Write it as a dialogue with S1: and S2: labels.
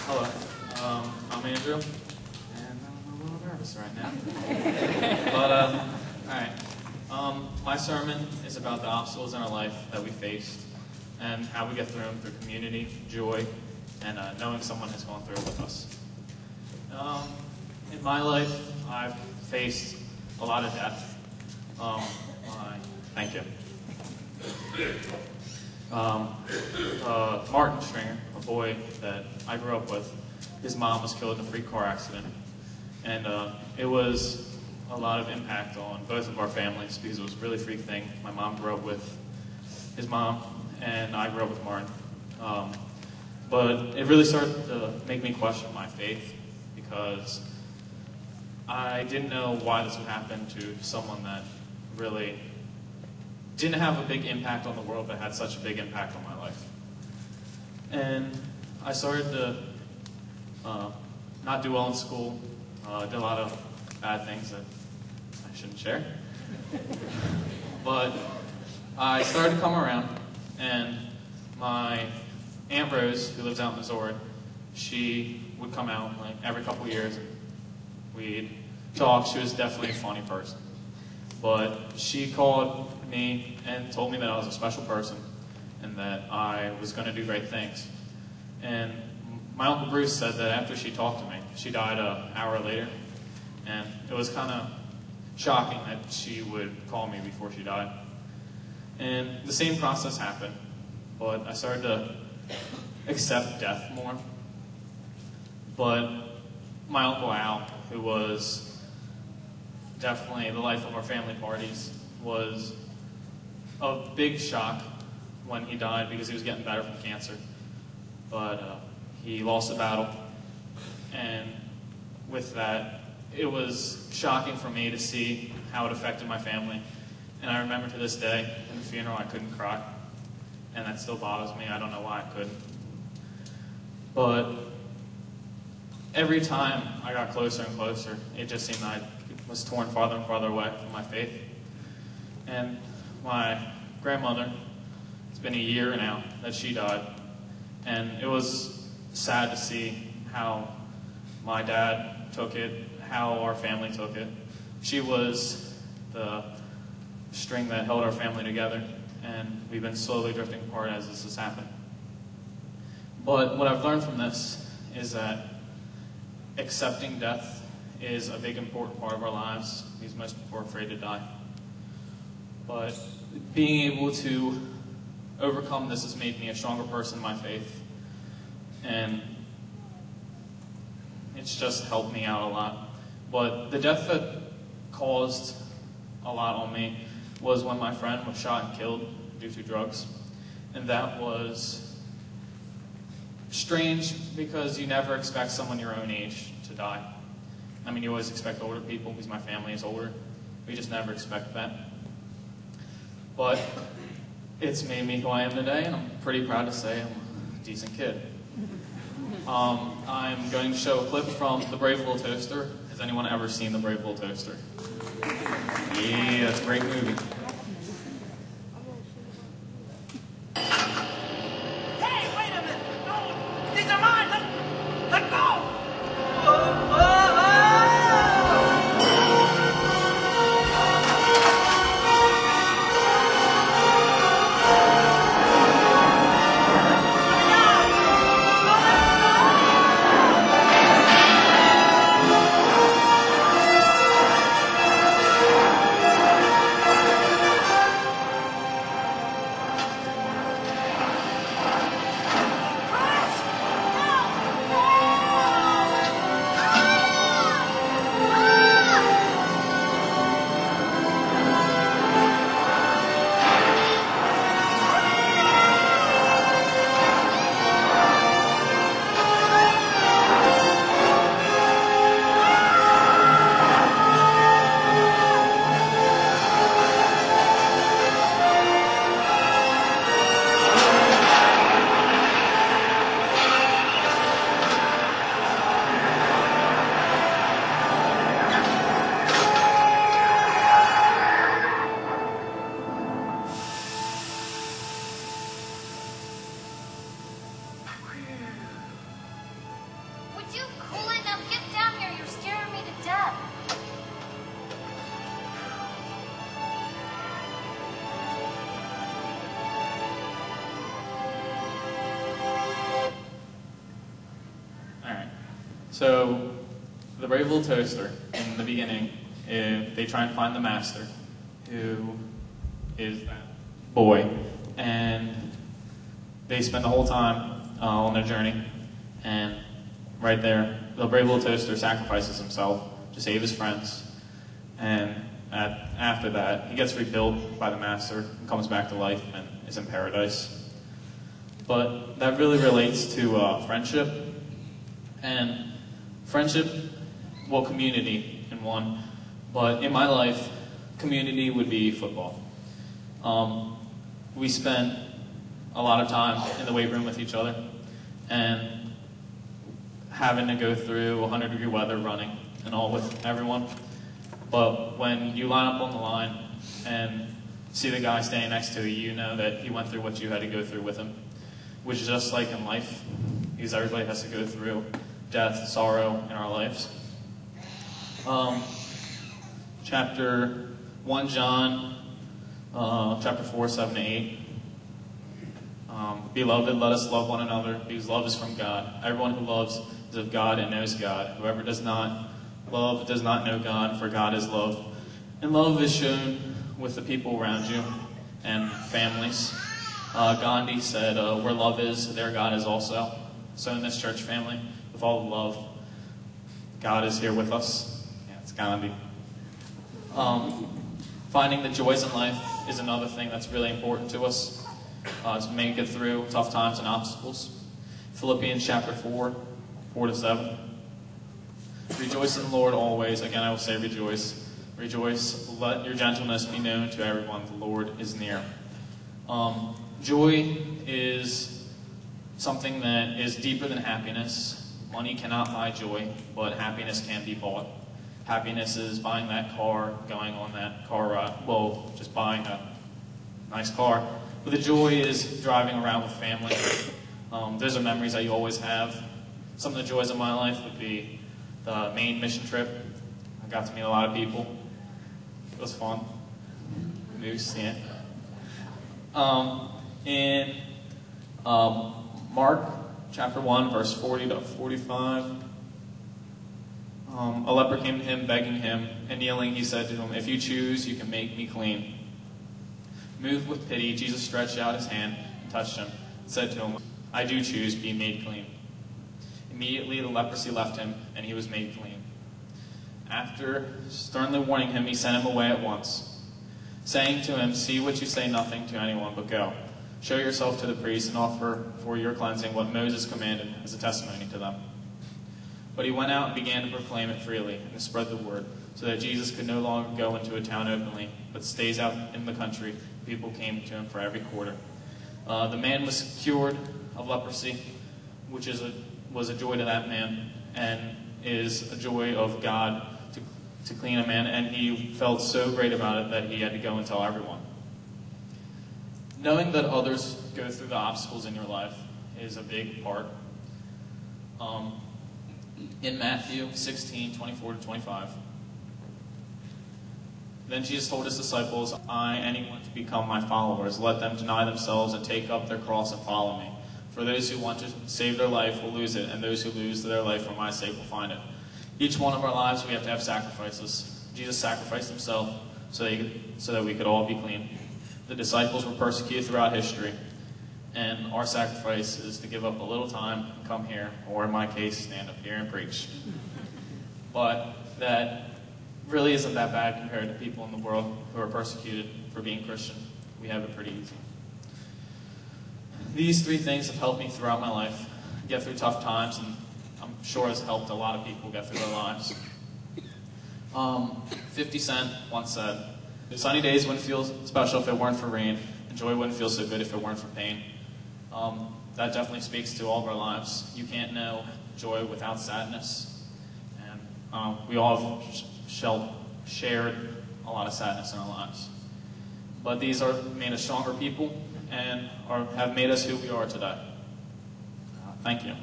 S1: Hello, I'm Andrew, and I'm a little nervous right now. But, alright. My sermon is about the obstacles in our life that we faced and how we get through them through community, joy, and knowing someone has gone through it with us. In my life, I've faced a lot of death. Thank you. Martin Stringer, a boy that I grew up with, his mom was killed in a freak car accident. And it was a lot of impact on both of our families because it was a really freak thing. My mom grew up with his mom, and I grew up with Martin. But it really started to make me question my faith because I didn't know why this would happen to someone that really didn't have a big impact on the world but had such a big impact on my life. And I started to not do well in school, did a lot of bad things that I shouldn't share. But I started to come around, and my Aunt Rose, who lives out in Missouri, she would come out like every couple of years and we'd talk. She was definitely a funny person. But she called me and told me that I was a special person and that I was going to do great things. And my Uncle Bruce said that after she talked to me, she died an hour later, and it was kind of shocking that she would call me before she died. And the same process happened, but I started to accept death more. But my Uncle Al, who was definitely the life of our family parties, was a big shock when he died because he was getting better from cancer. But he lost the battle, and with that, it was shocking for me to see how it affected my family. And I remember to this day, in the funeral, I couldn't cry, and that still bothers me. I don't know why I couldn't. But every time I got closer and closer, it just seemed I was torn farther and farther away from my faith. And my grandmother, it's been a year now that she died, and it was sad to see how my dad took it, how our family took it. She was the string that held our family together, and we've been slowly drifting apart as this has happened. But what I've learned from this is that accepting death is a big important part of our lives because most people are afraid to die. But being able to overcome this has made me a stronger person in my faith, and it's just helped me out a lot. But the death that caused a lot on me was when my friend was shot and killed due to drugs. And that was strange because you never expect someone your own age to die. I mean, you always expect older people because my family is older. We just never expect that. But it's made me who I am today, and I'm pretty proud to say I'm a decent kid. I'm going to show a clip from The Brave Little Toaster. Has anyone ever seen The Brave Little Toaster? Yeah, it's a great movie.
S2: Hey, wait a minute! No! These are mine! Let go!
S3: Would you cool it now? Get down here. You're scaring me to death.
S1: Alright. So, the brave little toaster, in the beginning, they try and find the master, who is that boy, and they spend the whole time on their journey, and right there, the brave little toaster sacrifices himself to save his friends, and after that, he gets rebuilt by the master, and comes back to life, and is in paradise. But that really relates to friendship, and friendship, well, community in one, but in my life, community would be football. We spent a lot of time in the weight room with each other, and having to go through 100-degree weather running and all with everyone. But when you line up on the line and see the guy standing next to you, you know that he went through what you had to go through with him, which is just like in life, because everybody has to go through death, sorrow in our lives. Chapter 1 John, chapter 4, 7 to 8. Beloved, let us love one another, because love is from God. Everyone who loves is of God and knows God. Whoever does not love does not know God, for God is love. And love is shown with the people around you and families. Gandhi said, where love is, there God is also. So in this church family, with all the love, God is here with us. Yeah, it's Gandhi. Finding the joys in life is another thing that's really important to us. To make it through tough times and obstacles. Philippians chapter 4, 4 to 7. Rejoice in the Lord always. Again, I will say rejoice. Rejoice. Let your gentleness be known to everyone. The Lord is near. Joy is something that is deeper than happiness. Money cannot buy joy, but happiness can be bought. Happiness is buying that car, going on that car ride. Well, just buying a nice car. But the joy is driving around with family. Those are memories that you always have. Some of the joys of my life would be the Maine mission trip. I got to meet a lot of people. It was fun. Moose, yeah. In Mark chapter 1, verse 40 to 45, a leper came to him, begging him, and kneeling, he said to him, if you choose, you can make me clean. Moved with pity, Jesus stretched out his hand and touched him, and said to him, I do choose, be made clean. Immediately the leprosy left him, and he was made clean. After sternly warning him, he sent him away at once, saying to him, see what you say nothing to anyone, but go. Show yourself to the priest and offer for your cleansing what Moses commanded as a testimony to them. But he went out and began to proclaim it freely and to spread the word, so that Jesus could no longer go into a town openly, but stays out in the country. People came to him for every quarter. The man was cured of leprosy, which was a joy to that man, and is a joy of God to clean a man, and he felt so great about it that he had to go and tell everyone. Knowing that others go through the obstacles in your life is a big part. In Matthew 16, 24 to 25, then Jesus told his disciples, anyone to become my followers, let them deny themselves and take up their cross and follow me. For those who want to save their life will lose it, and those who lose their life for my sake will find it. Each one of our lives, we have to have sacrifices. Jesus sacrificed himself so that we could all be clean. The disciples were persecuted throughout history, and our sacrifice is to give up a little time and come here, or in my case, stand up here and preach. But that really isn't that bad compared to people in the world who are persecuted for being Christian. We have it pretty easy. These three things have helped me throughout my life get through tough times, and I'm sure has helped a lot of people get through their lives. 50 Cent once said, sunny days wouldn't feel special if it weren't for rain, and joy wouldn't feel so good if it weren't for pain. That definitely speaks to all of our lives. You can't know joy without sadness, and we all have shared a lot of sadness in our lives. But these are made us stronger people and have made us who we are today. Thank you.